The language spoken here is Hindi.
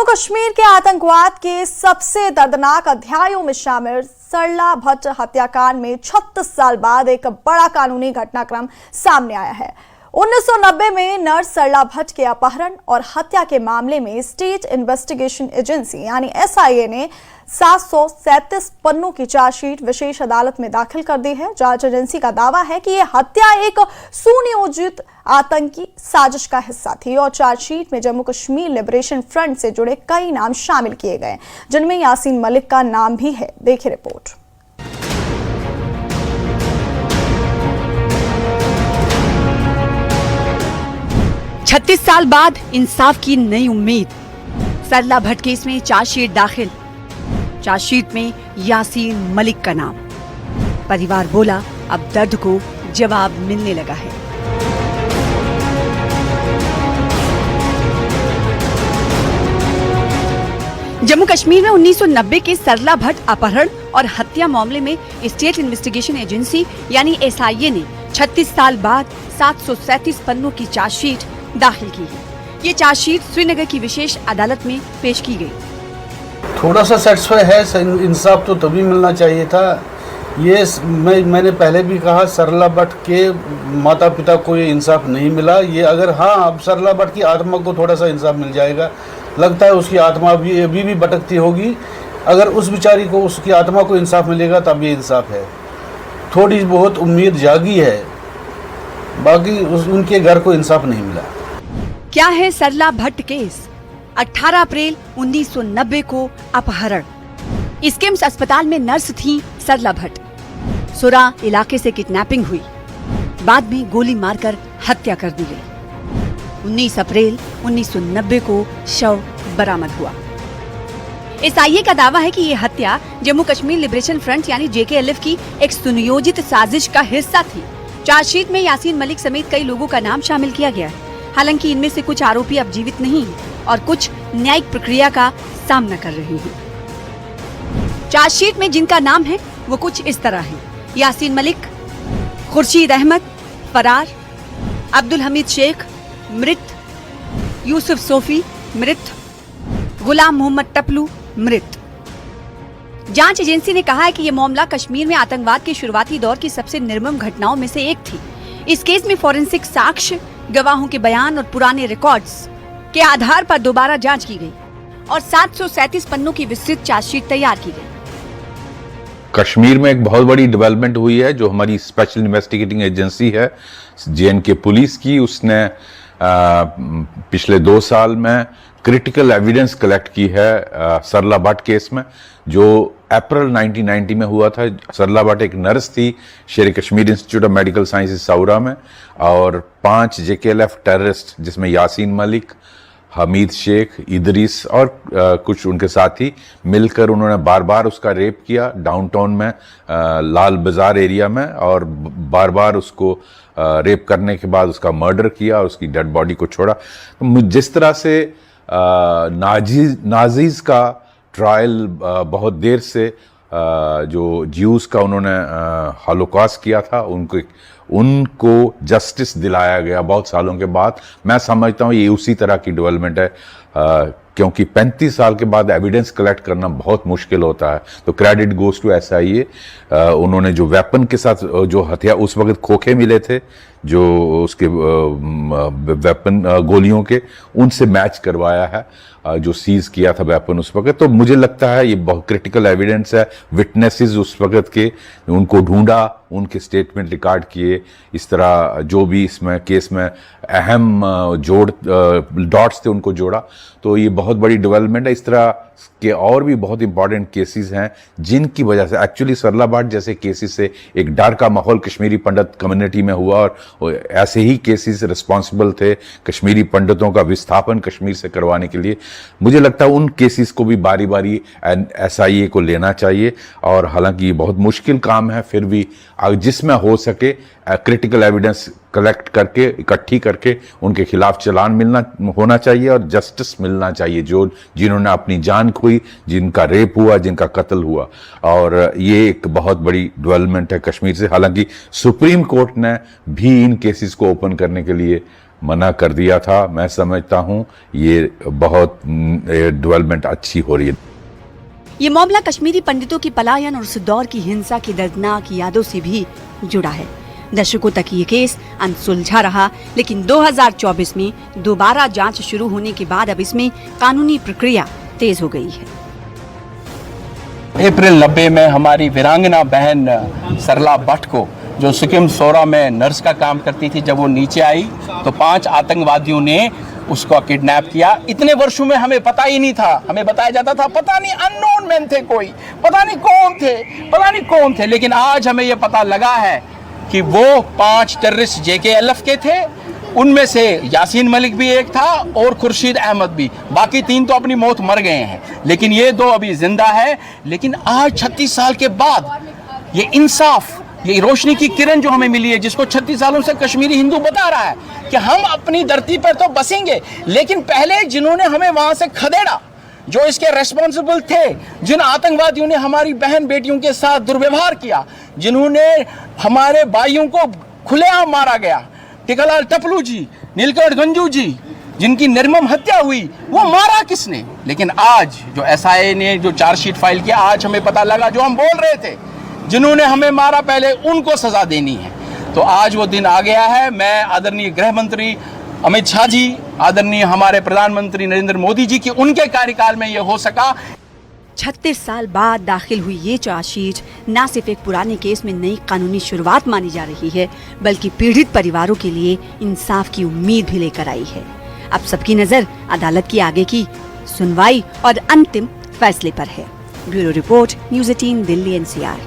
जम्मू कश्मीर के आतंकवाद के सबसे दर्दनाक अध्यायों में शामिल सरला भट्ट हत्याकांड में 36 साल बाद एक बड़ा कानूनी घटनाक्रम सामने आया है। 1990 में नर्स सरला भट्ट के अपहरण और हत्या के मामले में स्टेट इन्वेस्टिगेशन एजेंसी यानी एसआईए ने 737 पन्नों की चार्जशीट विशेष अदालत में दाखिल कर दी है। जांच एजेंसी का दावा है कि यह हत्या एक सुनियोजित आतंकी साजिश का हिस्सा थी और चार्जशीट में जम्मू कश्मीर लिबरेशन फ्रंट से जुड़े कई नाम शामिल किए गए, जिनमें यासीन मलिक का नाम भी है। देखिए रिपोर्ट। छत्तीस साल बाद इंसाफ की नई उम्मीद। सरला भट्ट केस में चार्जशीट दाखिल। चार्जशीट में यासीन मलिक का नाम। परिवार बोला अब दर्द को जवाब मिलने लगा है। जम्मू कश्मीर में 1990 के सरला भट्ट अपहरण और हत्या मामले में स्टेट इन्वेस्टिगेशन एजेंसी यानी एसआईए ने 36 साल बाद 737 पन्नों की चार्जशीट दाखिल की है। ये चार्जशीट श्रीनगर की विशेष अदालत में पेश की गई। थोड़ा सा सेटिस्फाई है, इंसाफ तो तभी मिलना चाहिए था। ये मैंने पहले भी कहा, सरला भट्ट के माता पिता को ये इंसाफ नहीं मिला। ये अगर अब सरला भट्ट की आत्मा को थोड़ा सा इंसाफ मिल जाएगा। लगता है उसकी आत्मा भी अभी भी भटकती होगी। अगर उस बेचारी को, उसकी आत्मा को इंसाफ मिलेगा तब ये इंसाफ है। थोड़ी बहुत उम्मीद जागी है, बाकी उनके घर को इंसाफ नहीं मिला। क्या है सरला भट्ट केस? 18 अप्रैल 1990 को अपहरण। स्किम्स अस्पताल में नर्स थी सरला भट्ट। सुरा इलाके से किडनैपिंग हुई, बाद में गोली मारकर हत्या कर दी गई। 19 अप्रैल 1990 को शव बरामद हुआ। एसआईए का दावा है कि ये हत्या जम्मू कश्मीर लिबरेशन फ्रंट यानी जेकेएलएफ की एक सुनियोजित साजिश का हिस्सा थी। चार्जशीट में यासीन मलिक समेत कई लोगों का नाम शामिल किया गया है। हालांकि इनमें से कुछ आरोपी अब जीवित नहीं हैं और कुछ न्यायिक प्रक्रिया का सामना कर रहे हैं। चार्जशीट में जिनका नाम है वो कुछ इस तरह है: यासीन मलिक, खुर्शीद अहमद फरार, अब्दुल हमीद शेख मृत, यूसुफ सोफी मृत, गुलाम मोहम्मद टपलू मृत। जांच एजेंसी ने कहा है कि यह मामला कश्मीर में आतंकवाद के शुरुआती दौर की सबसे निर्मम घटनाओं में से एक थी। इस केस में फॉरेंसिक साक्ष्य, गवाहों के बयान और पुराने रिकॉर्ड्स के आधार पर दोबारा जांच की गई और 737 पन्नों की विस्तृत चार्जशीट तैयार की गई। कश्मीर में एक बहुत बड़ी डेवलपमेंट हुई है। जो हमारी स्पेशल इन्वेस्टिगेटिंग एजेंसी है जेएनके पुलिस की, उसने पिछले 2 साल में क्रिटिकल एविडेंस कलेक्ट की है सरला भट्ट केस में, जो अप्रैल 1990 में हुआ था। सरला भट्ट एक नर्स थी Sher Kashmir Institute of Medical Sciences Soura में, और 5 जेकेएलएफ टेररिस्ट जिसमें यासीन मलिक, हमीद शेख, इदरीस और कुछ उनके साथी मिलकर उन्होंने बार बार उसका रेप किया डाउनटाउन में, लाल बाजार एरिया में, और बार बार उसको रेप करने के बाद उसका मर्डर किया और उसकी डेड बॉडी को छोड़ा। तो जिस तरह से नाजीज का ट्रायल बहुत देर से जो ज्यूज का उन्होंने हॉलोकॉस्ट किया था, उनको जस्टिस दिलाया गया बहुत सालों के बाद। मैं समझता हूँ ये उसी तरह की डेवलपमेंट है, क्योंकि 35 साल के बाद एविडेंस कलेक्ट करना बहुत मुश्किल होता है। तो क्रेडिट गोज टू एसआईए। उन्होंने जो वेपन के साथ जो हथियार, उस वक्त खोखे मिले थे जो उसके वेपन गोलियों के, उनसे मैच करवाया है जो सीज किया था वेपन उस वक्त। तो मुझे लगता है ये बहुत क्रिटिकल एविडेंस है। विटनेसेस उस वक्त के, उनको ढूंढा, उनके स्टेटमेंट रिकॉर्ड किए। इस तरह जो भी इसमें केस में अहम डॉट्स थे उनको जोड़ा। तो ये बहुत बड़ी डेवलपमेंट है। इस तरह के और भी बहुत इंपॉर्टेंट केसेस हैं जिनकी वजह से एक्चुअली सरला भट्ट जैसे केसेस से एक डर का माहौल कश्मीरी पंडित कम्युनिटी में हुआ, और ऐसे ही केसेस रिस्पॉन्सिबल थे कश्मीरी पंडितों का विस्थापन कश्मीर से करवाने के लिए। मुझे लगता है उन केसेस को भी बारी बारी एसआईए को लेना चाहिए। और हालांकि ये बहुत मुश्किल काम है, फिर भी जिसमें हो सके क्रिटिकल एविडेंस कलेक्ट करके, इकट्ठी करके उनके खिलाफ चालान होना चाहिए और जस्टिस मिलना चाहिए। जिन्होंने अपनी जान खोई, जिनका रेप हुआ, जिनका कत्ल हुआ। और ये एक बहुत बड़ी डेवलपमेंट है कश्मीर से। हालांकि सुप्रीम कोर्ट ने भी इन केसेस को ओपन करने के लिए मना कर दिया था। मैं समझता हूँ ये बहुत डेवलपमेंट अच्छी हो रही है। ये मामला कश्मीरी पंडितों की पलायन और उस दौर की हिंसा की दर्दनाक यादों से भी जुड़ा है। दशकों तक ये केस अनसुलझा रहा, लेकिन 2024 में दोबारा जांच शुरू होने के बाद अब इसमें कानूनी प्रक्रिया तेज हो गई है। अप्रैल 90 में हमारी वीरांगना बहन सरला भट्ट को, जो सिक्किम सोरा में नर्स का काम करती थी, जब वो नीचे आई तो 5 आतंकवादियों ने उसको किडनैप किया। इतने वर्षों में हमें पता ही नहीं था, हमें बताया जाता था पता नहीं अननोन मैन थे, कोई पता नहीं कौन थे, लेकिन आज हमें ये पता लगा है कि वो 5 टेररिस्ट JKLF के थे। उनमें से यासीन मलिक भी एक था और खुर्शीद अहमद भी, बाकी 3 तो अपनी मौत मर गए हैं, लेकिन ये 2 अभी जिंदा है। लेकिन आज 36 साल के बाद ये इंसाफ, ये रोशनी की किरण जो हमें मिली है, जिसको 36 सालों से कश्मीरी हिंदू बता रहा है कि हम अपनी धरती पर तो बसेंगे, लेकिन पहले जिन्होंने हमें वहां से खदेड़ा, जो इसके रेस्पॉन्सिबल थे, जिन आतंकवादियों ने हमारी बहन बेटियों के साथ दुर्व्यवहार किया, जिन्होंने हमारे भाइयों को खुलेआम मारा गया, टिकालाल टपलू जी, नीलकंठ गंजू जी, जिनकी निर्मम हत्या हुई, वो मारा किसने? लेकिन आज जो SIA ने जो चार्जशीट फाइल किया, आज हमें पता लगा जो हम बोल रहे थे, जिन्होंने हमें मारा पहले उनको सजा देनी है। तो आज वो दिन आ गया है। मैं आदरणीय गृह मंत्री अमित शाह जी, आदरणीय हमारे प्रधानमंत्री नरेंद्र मोदी जी की उनके कार्यकाल में ये हो सका। 36 साल बाद दाखिल हुई ये चार्जशीट न सिर्फ एक पुराने केस में नई कानूनी शुरुआत मानी जा रही है, बल्कि पीड़ित परिवारों के लिए इंसाफ की उम्मीद भी लेकर आई है। अब सबकी नजर अदालत की आगे की सुनवाई और अंतिम फैसले पर है। Bureau report, news 18 Delhi NCR।